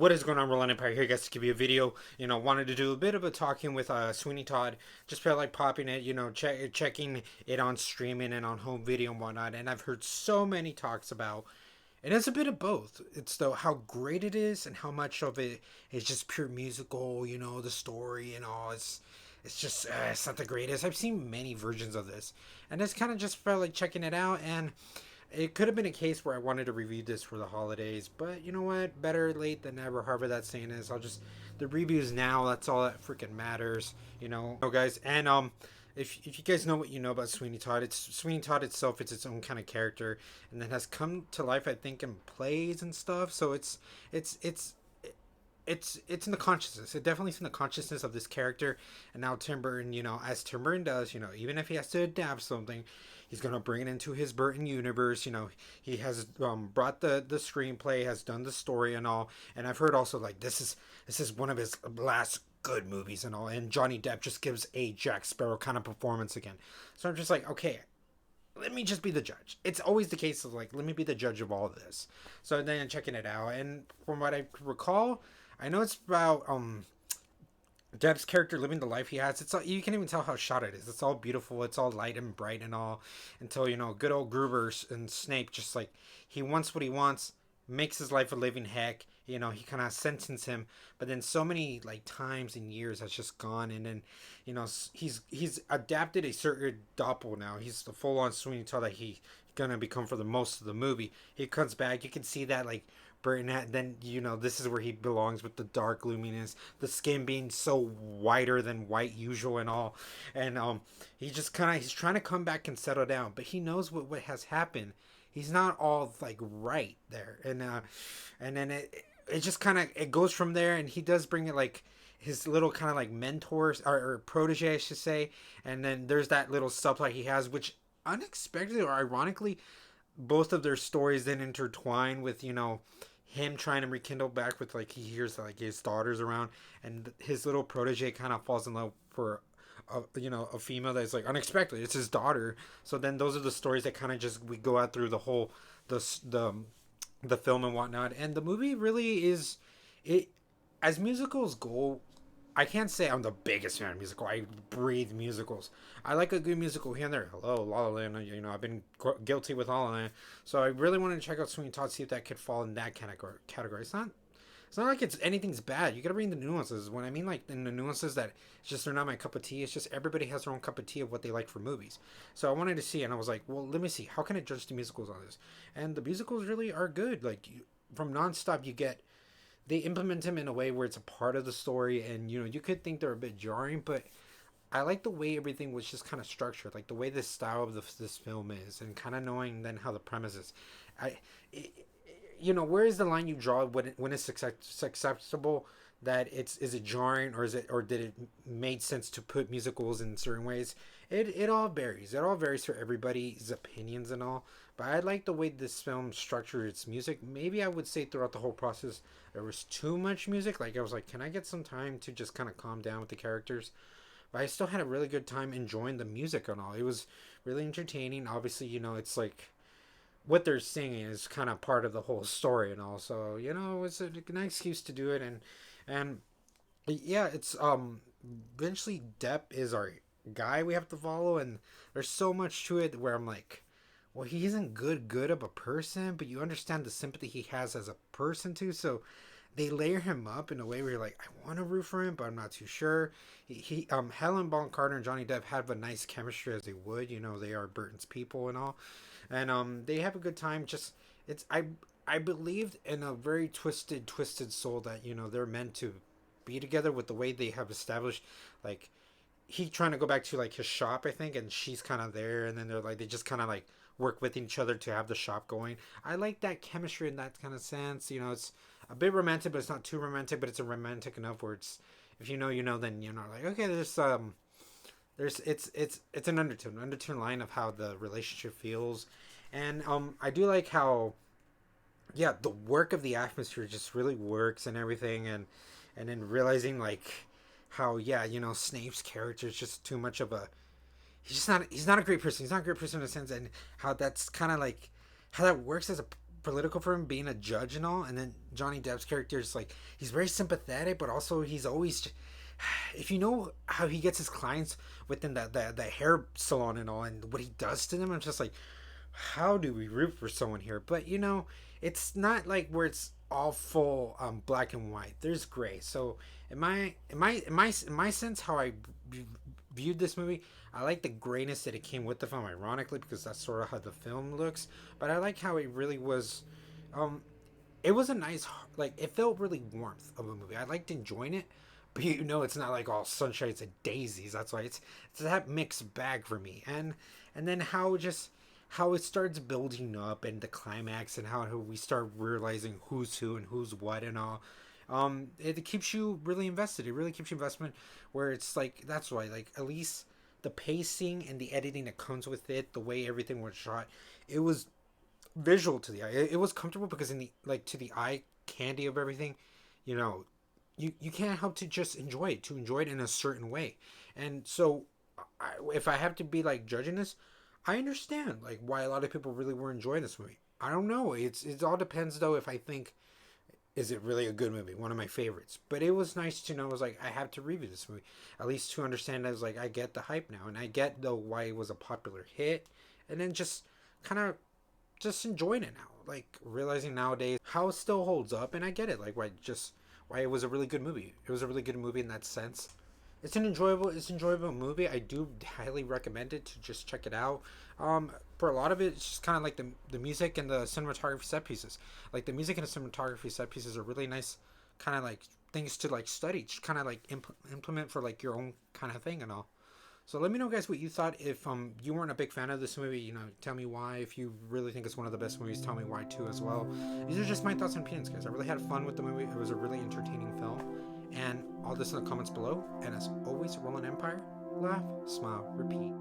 What is going on, Roland Empire here, guys? To give you a video, wanted to do a bit of a talking with Sweeney Todd. Just felt like popping it, checking it on streaming and on home video and whatnot. And I've heard so many talks about, and it's a bit of both. It's though how great it is and how much of it is just pure musical. The story and all. It's just it's not the greatest. I've seen many versions of this, and it's kind of just felt like checking it out. And it could have been a case where I wanted to review this for the holidays, but you know what? Better late than never, however that saying is. I'll just the reviews now. That's all that freaking matters, guys. And if you guys know what you know about Sweeney Todd, it's Sweeney Todd itself. It's its own kind of character, and that has come to life, I think, in plays and stuff. So it's it's in the consciousness. It definitely is in the consciousness of this character. And now Tim Burton, as Tim Burton does, even if he has to adapt something, he's gonna bring it into his Burton universe. He has brought the screenplay, has done the story and all. And I've heard also like this is one of his last good movies and all. And Johnny Depp just gives a Jack Sparrow kind of performance again. So I'm just like, okay, let me just be the judge. It's always the case of like, let me be the judge of all of this. So then checking it out, and from what I recall, I know it's about Depp's character living the life he has. It's all, you can even tell how shot it is. It's all beautiful. It's all light and bright and all. Until good old Gruber and Snape just like he wants what he wants, makes his life a living heck. He kind of sentenced him, but then so many like times and years has just gone, and then he's adapted a certain doppel now. He's the full on Sweeney Todd that he gonna become for the most of the movie. He comes back. You can see that like Burton had, then this is where he belongs with the dark gloominess, the skin being so whiter than white usual and all, and he just he's trying to come back and settle down, but he knows what has happened. He's not all like right there, and then it just it goes from there, and he does bring it like his little kind of like mentors or protege, I should say, and then there's that little subplot he has, which unexpectedly or ironically, both of their stories then intertwine with him trying to rekindle back with like he hears like his daughters around, and his little protege kind of falls in love for a female that's like unexpectedly it's his daughter. So then those are the stories that kind of just we go out through the whole the film and whatnot. And the movie really is it as musicals go. I can't say I'm the biggest fan of musical. I breathe musicals. I like a good musical here and there. Hello, La La Land. I've been guilty with all of that. So I really wanted to check out Sweeney Todd, see if that could fall in that category. It's not like it's anything's bad. You gotta bring the nuances. When I mean like in the nuances that it's just they're not my cup of tea. It's just everybody has their own cup of tea of what they like for movies. So I wanted to see, and I was like, well, let me see. How can I judge the musicals on this? And the musicals really are good. Like from nonstop, you get they implement them in a way where it's a part of the story, and you could think they're a bit jarring, but I like the way everything was just kind of structured, like the way the style of this film is, and kind of knowing then how the premise is. It, where is the line you draw when it's acceptable that is it jarring, or did it made sense to put musicals in certain ways? It all varies. It all varies for everybody's opinions and all. But I like the way this film structured its music. Maybe I would say throughout the whole process there was too much music. Like I was like, can I get some time to just kind of calm down with the characters? But I still had a really good time enjoying the music and all. It was really entertaining. Obviously, it's like what they're singing is kind of part of the whole story and all. So it's a nice excuse to do it, and yeah, it's eventually Depp is our guy we have to follow, and there's so much to it where I'm like, well, he isn't good of a person, but you understand the sympathy he has as a person too. So they layer him up in a way where you're like, I want to root for him, but I'm not too sure. Helen Bonham Carter and Johnny Depp have a nice chemistry as they would. They are Burton's people and all, and they have a good time. Just it's I believed in a very twisted soul that they're meant to be together with the way they have established, like he trying to go back to like his shop, I think, and she's kind of there, and then they just kind of like work with each other to have the shop going. I like that chemistry in that kind of sense. It's a bit romantic, but it's not too romantic, but it's a romantic enough where it's if then like okay, there's it's an undertone line of how the relationship feels. And I do like how yeah, the work of the atmosphere just really works and everything, and then realizing like how yeah, Snape's character is just too much of a he's not a great person. He's not a great person in a sense, and how that's kind of like how that works as a political for him being a judge and all. And then Johnny Depp's character is like, he's very sympathetic, but also he's always, if you know how he gets his clients within the hair salon and all, and what he does to them, I'm just like, how do we root for someone here? But you know, it's not like where it's all full black and white. There's gray. So in my sense, how I viewed this movie, I like the grayness that it came with the film. Ironically, because that's sort of how the film looks. But I like how it really was. Um, it was a nice, like, it felt really warmth of a movie. I liked enjoying it, but you know it's not like all sunshines and daisies. That's why it's that mixed bag for me. And then how it starts building up and the climax, and how we start realizing who's who and who's what and all. It keeps you really invested. It really keeps you investment, where it's like, that's why, like, at least the pacing and the editing that comes with it, the way everything was shot, it was visual to the eye. It was comfortable, because in the, like, to the eye candy of everything, you know, you can't help to just enjoy it in a certain way. And so, if I have to be like judging this, I understand like why a lot of people really were enjoying this movie. I don't know. It all depends though. If I think, is it really a good movie? One of my favorites. But it was nice to know. It was like, I have to review this movie, at least to understand. I was like, I get the hype now, and I get though why it was a popular hit, and then just kind of just enjoying it now, like realizing nowadays how it still holds up. And I get it, like why it was a really good movie. It was a really good movie in that sense. It's enjoyable movie. I do highly recommend it to just check it out. For a lot of it, it's just kind of like the music and the cinematography set pieces. Like the music and the cinematography set pieces are really nice, kind of like things to like study, just kind of like implement for like your own kind of thing and all. So let me know, guys, what you thought. If you weren't a big fan of this movie, you know, tell me why. If you really think it's one of the best movies, tell me why too as well. These are just my thoughts and opinions, guys. I really had fun with the movie. It was a really entertaining film. And all this in the comments below. And as always, roll an empire, laugh, smile, repeat.